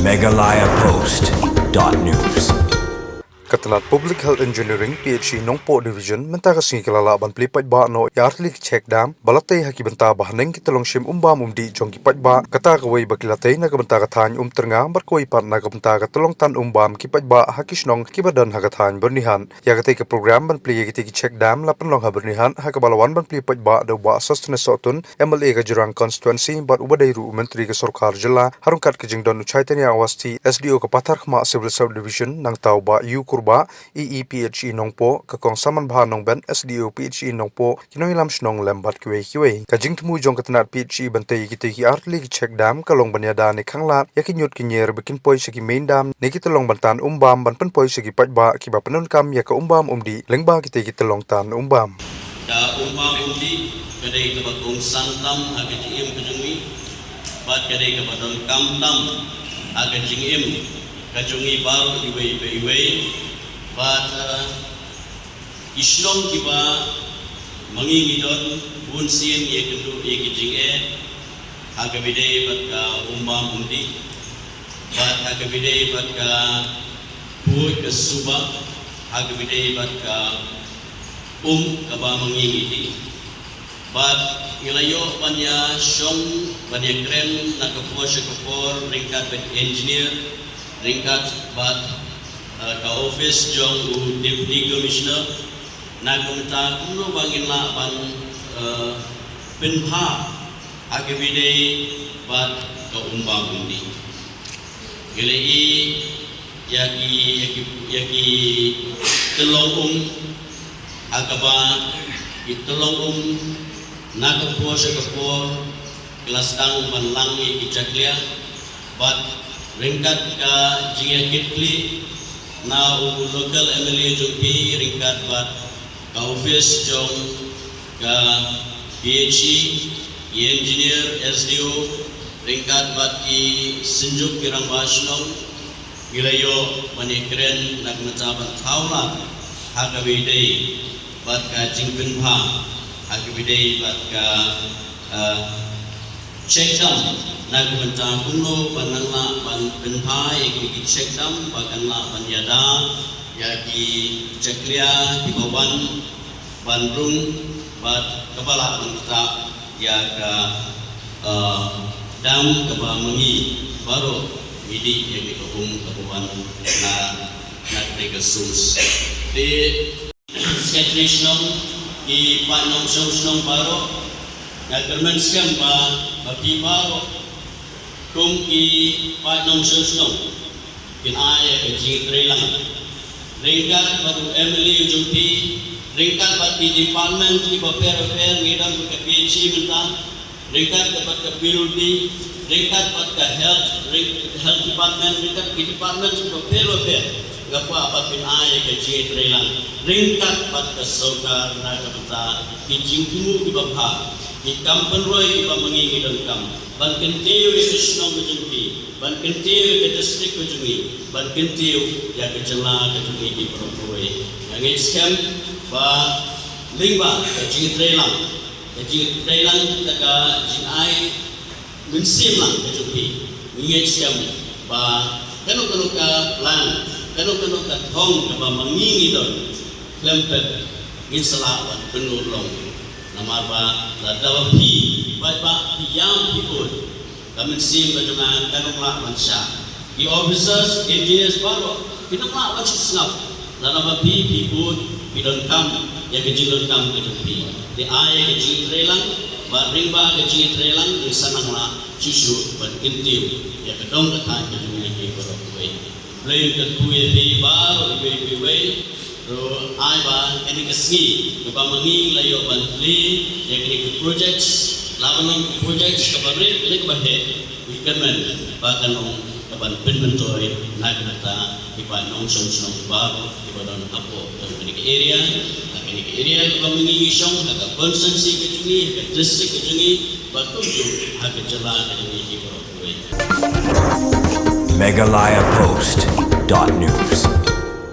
megalayapost.news. Katalat Public Health Engineering PhD Nongpo Division mentakas ng kilalaban plipad ba no yartlik check dam balatay hakibanta bahaneng kitalong sim umbam umdi jong kipad ba katakaway bakilatay nagabanta kathan terngah barkoy pan nagabanta katulong tan umbam kipad ba hakisnong kibadan hagathan bernihan yagatay ka program ban pli yagiti check dam lapan long habernihan hakabalawan ban plipad ba daw ba sustenance sotun MLA ka jurang constituency bat ubaday ru menteri ka sarkar jilla harungkat ka jingdon uchaitanya awasti SDO ka patar khma civil subdivision nang tau ba kurba EEPHE Nongpo kakong saman bahan nong ben SDO PHE Nongpo kinohilam snong lembat kiwe kajing temu jong katanat PHE bantay kiti artli check dam kalong banyada ni kanglat yakinyot kinyer bikin poy segi main dam ni kitalong bantan umbam ban pen poy segi pajba kiba penun kam yaka umbam umdi lengba kiti kitalong tan umbam da umbam umdi kadai ka bagong santam agad im kajungi bat kadai ka badon kamtam agad jingim kajungi baru iwe but islom kiba mangingidon bunsin ye kendu ye kijing agabide bat ka umbam undi bat agabide bat ka puy ka suba agabide bat ka kaba mangingidi bat ngelayo banya syong banya kren nakapua syakapor ringkat bat engineer ringkat bat ka office jong deputy commissioner nagumta kuno bangin la ban pinha agabide bat ka umbam undi gelei yaki telong agaba itolong nagapua syakapor kelas tang banlangi kijaklia bat ringkat ka jinga kitli na local MLA jong pi ringkat bat ka office jong ka PhD engineer SDO ringkat bat ki senjuk kirang basnong gilayo manikren nagmataban taula hagabide bat ka jingpin ha hagabide bat ka check down nagbanta kuno panangla ban penha yaki check down baganla banyada yaki ceklia di bawan bandung bat kepala bangsa yaga dam keba mengi baru midi yang dikepung kebuan na sus di sketrisnong di panong song baru nagkermen skam ba baru kung ipanong susnong kinaya kajing trelang ringkat batu Emily Jumpi ringkat bati department di paper ngidam ke PhD mentang ringkat dapat ke building ringkat bat ke health department ringkat di department di paper gapa apa kinaya kajing trelang ringkat bat ke saudara naga bata kijing kumu di bawah di kampen roy di mengingi dan kam ban kentiu ke sunong kejungi ban kentiu ke distrik kejungi ban kentiu ya ke jela kejungi di perempuan yang iskem ba lingba kejungi trelang taka jinai mensim lang kejungi mengiskem ba kanu ka plan kanu ka thong ka ba mengingi don klempet giselawan penulong nama ba ladawa pi ba yang pipun kami sim dengan kanunglah mansya di officers engineers baru kinamla mansya snap ladawa pi pipun pidon kam ya kejilon kam kejupi di ay kejil trelang ba ringba kejil trelang di sanangla cucu ban intiu ya kedong kata kejungi ki beroi lain ketuye di baru ibe ro ai ba ini kesni ba mangi layo bantli ya kini projects lawan projects kabare lek bahe weekend ba kanong kaban pinmentoy nagmata ipa nong song baru iba don apo kini area ka mangi isong ka consensus kejungi ka district kejungi ba tuju ha kejalan kejungi ki pro megalayapost.news.